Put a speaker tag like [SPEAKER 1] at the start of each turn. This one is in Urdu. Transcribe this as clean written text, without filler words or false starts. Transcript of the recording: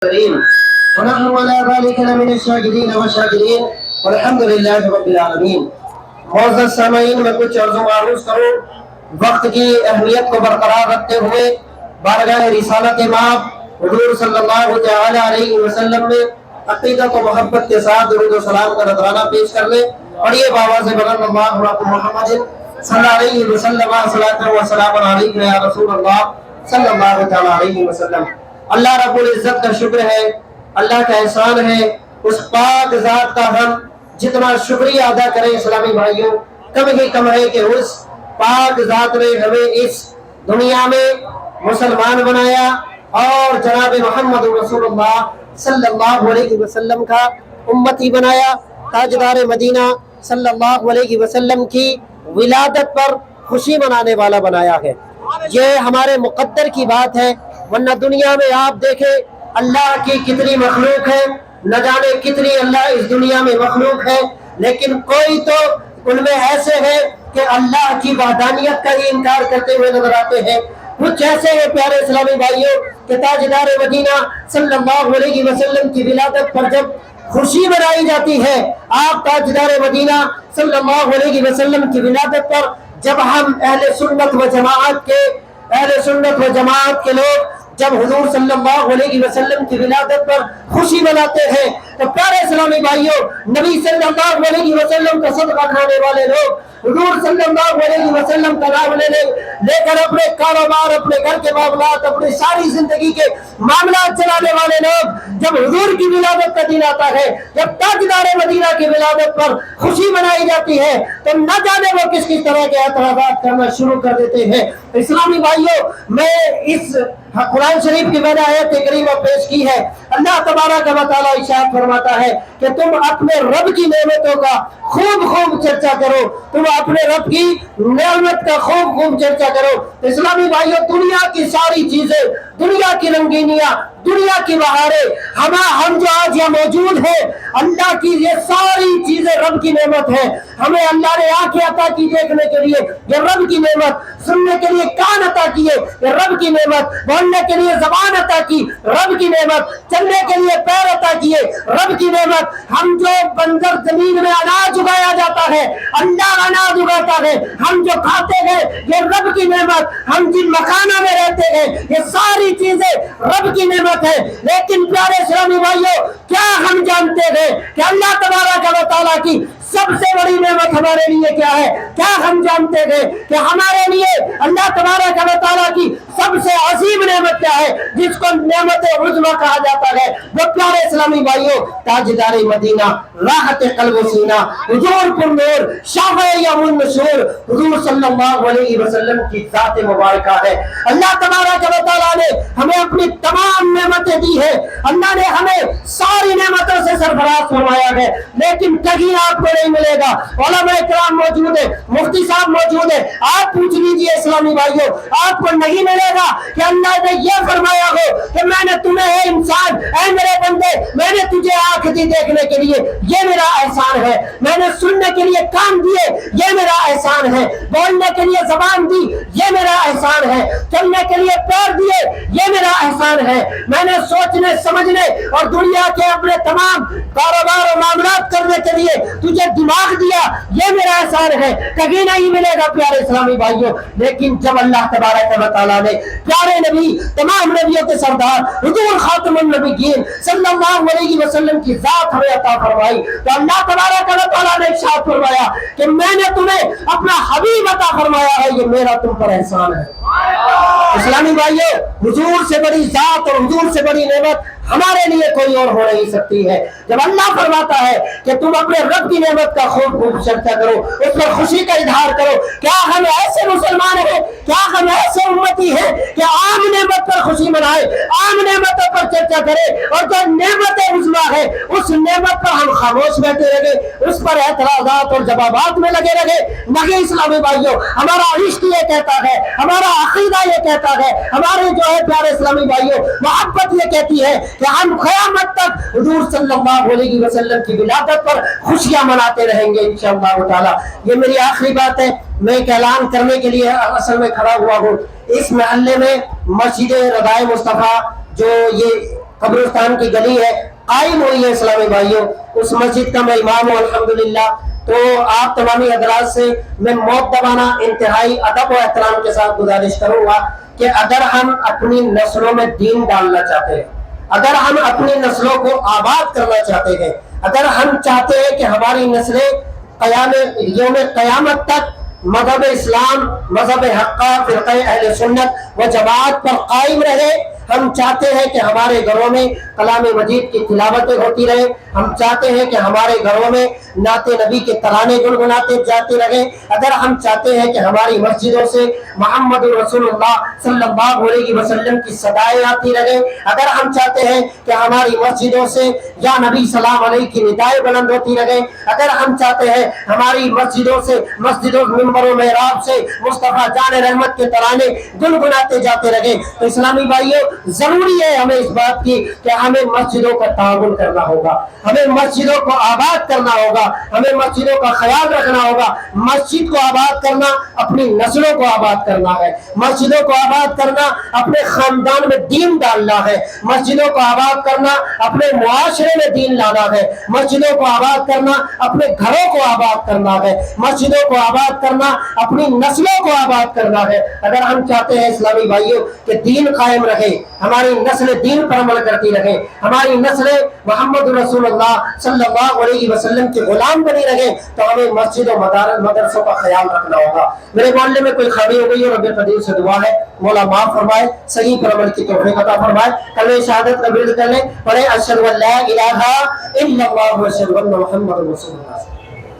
[SPEAKER 1] الكريم ونحن على ذلك لمن الشاهدين والشاكرين والحمد للہ رب العالمین۔ معزز سامعین، میں کچھ عرض و معروض کروں وقت کی اہمیت کو برقرار رکھتے ہوئے بارگاہ رسالت مآب حضور صلی اللہ تعالی علیہ وسلم میں عقیدت و محبت کے ساتھ درود و سلام کا نذرانہ پیش کر لیں۔ پڑھیے بآواز بلند اللہ رب محمد صلی اللہ علیہ وسلم صلاۃ و سلام علیک یا رسول اللہ صلی اللہ تعالی علیہ وسلم۔ اللہ رب العزت کا شکر ہے، اللہ کا احسان ہے، اس پاک ذات کا ہم جتنا شکریہ ادا کریں اسلامی بھائیوں کم ہی کم ہے کہ اس پاک ذات نے ہمیں اس دنیا میں مسلمان بنایا اور جناب محمد رسول اللہ صلی اللہ علیہ وسلم کا امتی بنایا، تاجدار مدینہ صلی اللہ علیہ وسلم کی ولادت پر خوشی منانے والا بنایا ہے۔ یہ ہمارے مقدر کی بات ہے، ورنہ دنیا میں آپ دیکھیں اللہ کی کتنی مخلوق ہے، نہ جانے کتنی اللہ اس دنیا میں مخلوق ہے، لیکن کوئی تو ان میں ایسے ہیں کہ اللہ کی وحدانیت کا ہی انکار کرتے ہوئے نظر آتے ہیں۔ کچھ ایسے ہیں پیارے اسلامی بھائیوں کہ تاجدار مدینہ صلی اللہ علیہ وسلم کی ولادت پر جب خوشی منائی جاتی ہے، آپ تاجدار مدینہ صلی اللہ علیہ وسلم کی ولادت پر جب ہم اہل سنت و جماعت کے لوگ جب حضور صلی اللہ علیہ وسلم کی ولادت پر خوشی مناتے ہیں تو پیارے اسلامی بھائیوں نبی صلی اللہ علیہ وسلم کا صدقہ کھانے والے لوگ، حضور صلی اللہ علیہ وسلم کا نام لے کر اپنے کاروبار، اپنے گھر کے معاملات، اپنی ساری زندگی کے معاملات چلانے والے لوگ جب حضور کی ولادت کا دن آتا ہے، جب تاجدار مدینہ کی ولادت پر خوشی منائی جاتی ہے تو نہ جانے وہ کس طرح کے اعتراضات کرنا شروع کر دیتے ہیں۔ اسلامی بھائیوں، میں اس قرآن شریف کی میں نے آیت کریمہ پیش کی ہے۔ اللہ تبارک و تعالیٰ ارشاد فرماتا ہے کہ تم اپنے رب کی نعمتوں کا خوب چرچا کرو، تم اپنے رب کی نعمت کا خوب چرچا کرو۔ اسلامی بھائیوں، دنیا کی ساری چیزیں، دنیا کی رنگینیاں، دنیا کی بہاریں، ہم جو آج یہاں موجود ہیں، اللہ کی یہ ساری چیزیں رب کی نعمت ہے۔ ہمیں اللہ نے آنکھیں عطا کی دیکھنے کے لیے، یہ رب کی نعمت، سننے کے لیے کان عطا کیے، یہ رب کی نعمت، بولنے کے لیے زبان عطا کی، رب کی نعمت، چلنے کے لیے پیر عطا کیے، رب کی نعمت۔ ہم جو بنجر زمین میں اناج اگایا جاتا ہے، اللہ اناج اگاتا ہے، ہم جو کھاتے ہیں یہ رب کی نعمت، ہم جن مکانوں میں رہتے ہیں یہ ساری چیزیں رب کی نعمت ہے۔ لیکن پیارے اسلامی بھائیوں، کیا ہم جانتے ہیں کہ اللہ تبارک و تعالیٰ کی سب سے بڑی نعمت ہمارے لیے کیا ہے؟ کیا ہم جانتے ہیں کہ ہمارے لیے اللہ تبارک و تعالیٰ کی سب سے عظیم نعمت کیا ہے، جس کو نعمت عظمیٰ کہا جاتا ہے؟ وہ پیارے اسلامی بھائیوں تاجدار مدینہ، راحت قلب و سینہ، حضور پر نور، شافع یوم النشور، حضور صلی اللہ علیہ وسلم کی ذات مبارکہ ہے۔ اللہ تبارک و تعالیٰ نے ہمیں اپنی تمام نعمتیں دی ہے، اللہ نے ہمیں ساری نعمتوں سے سرفراز فرمایا ہے، لیکن کہیں آپ کو نہیں ملے گا۔ علماء کرام موجود ہیں، مفتی صاحب موجود ہیں، آپ پوچھ لیجئے اسلامی بھائیوں، آپ کو نہیں ملے گا کہ اللہ نے یہ فرمایا ہو کہ میں نے تمہیں اے انسان، اے میرے بندے، میں نے تجھے آنکھ دی دیکھنے کے لیے، یہ میرا احسان ہے، میں نے سننے کے لیے کان دیے، یہ میرا احسان ہے، بولنے کے لیے زبان دی، یہ میرا احسان ہے، چلنے کے لیے پیر دیے، یہ میرا احسان ہے، میں نے سوچنے سمجھنے اور دنیا کے اپنے تمام کاروبار و معاملات کرنے کے لیے تجھے دماغ دیا، یہ میرا احسان ہے، کبھی نہیں ملے گا پیارے اسلامی بھائیوں۔ لیکن جب اللہ تبارک و تعالیٰ نے پیارے نبی، تمام نبیوں کے سردار حضور خاتم النبیین صلی اللہ علیہ وسلم کی ذات ہمیں عطا فرمائی تو اللہ تبارک و تعالیٰ نے ارشاد فرمایا کہ میں نے تمہیں اپنا حبیب عطا فرمایا ہے، یہ میرا تم پر احسان ہے۔ اسلامی بھائیوں، حضور سے بڑی ذات اور حضور سے بڑی نعمت ہمارے لیے کوئی اور ہو نہیں سکتی ہے۔ جب اللہ فرماتا ہے کہ تم اپنے رب کی نعمت کا خوب چرچا کرو، اس پر خوشی کا اظہار کرو، کیا ہم ایسے مسلمان ہیں، کیا ہم ایسے امتی ہیں کہ عام نعمت پر خوشی منائے، عام نعمتوں پر چرچا کرے، اور جو نعمت عظمیٰ ہے اس نعمت پر ہم خاموش بیٹھے رہے، اس پر اعتراضات اور جوابات میں لگے رہے؟ نہیں اسلامی بھائیوں، ہمارا عشق یہ کہتا ہے، ہمارا عقیدہ یہ کہتا ہے، ہمارے جو ہے پیارے اسلامی بھائیوں محبت یہ کہتی ہے کہ ہم قیامت تک حضور صلی اللہ علیہ وسلم کی ولادت پر خوشیاں مناتے رہیں گے انشاءاللہ تعالی۔ یہ میری آخری بات ہے، میں ایک اعلان کرنے کے لیے اصل میں کھڑا ہوا ہوں۔ اس محلے میں مسجد رضائے مصطفیٰ جو یہ قبرستان کی گلی ہے قائم ہوئی ہے اسلامی بھائیوں، اس مسجد کا میں امام ہوں الحمدللہ۔ تو آپ تمامی حضرات سے میں مؤدبانہ انتہائی ادب و احترام کے ساتھ گزارش کروں گا کہ اگر ہم اپنی نسلوں میں دین ڈالنا چاہتے ہیں، اگر ہم اپنی نسلوں کو آباد کرنا چاہتے ہیں، اگر ہم چاہتے ہیں کہ ہماری نسلیں یوم قیامت تک مذہب اسلام، مذہب حقہ، فرقہ اہل سنت و جماعت پر قائم رہے، ہم چاہتے ہیں کہ ہمارے گھروں میں کلام مجید کی تلاوتیں ہوتی رہے، ہم چاہتے ہیں کہ ہمارے گھروں میں نعت نبی کے ترانے گنگناتے جاتے رہیں، اگر ہم چاہتے ہیں کہ ہماری مسجدوں سے محمد رسول اللہ صلی اللہ علیہ وسلم کی صدائیں آتی رہیں، اگر ہم چاہتے ہیں کہ ہماری مسجدوں سے یا نبی سلام علیہ کی ندائیں بلند ہوتی رہیں، اگر ہم چاہتے ہیں ہماری مسجدوں سے مسجدوں منبر و محراب سے مصطفیٰ جان رحمت کے ترانے گنگناتے جاتے رہیں، تو اسلامی بھائیوں ضروری ہے ہمیں اس بات کی کہ ہمیں مسجدوں کا تعاون کرنا ہوگا، ہمیں مسجدوں کو آباد کرنا ہوگا، ہمیں مسجدوں کا خیال رکھنا ہوگا۔ مسجد کو آباد کرنا اپنی نسلوں کو آباد کرنا ہے، مسجدوں کو آباد کرنا اپنے خاندان میں دین ڈالنا ہے، مسجدوں کو آباد کرنا اپنے معاشرے میں دین لانا ہے، مسجدوں کو آباد کرنا اپنے گھروں کو آباد کرنا ہے، مسجدوں کو آباد کرنا اپنی نسلوں کو آباد کرنا ہے۔ اگر ہم چاہتے ہیں اسلامی بھائیوں کہ دین قائم رہے، ہماری نسل دین پر عمل کرتی رہے، ہماری نسل محمد رسول اللہ صلی اللہ علیہ وسلم کے غلام بنی رہے، تو ہمیں مسجد و مدرسوں کا خیال رکھنا ہوگا۔ میرے معاملے میں کوئی خامی ہو گئی ہے، رب القدیر سے دعا ہے مولا معاف فرمائے، صحیح پر عمل کی توفیق عطا فرمائے۔ کلمہ شہادت کا ورد کر لیں، پڑھیں اشہد ان لا الہ الا اللہ و اشہد ان محمد رسول اللہ۔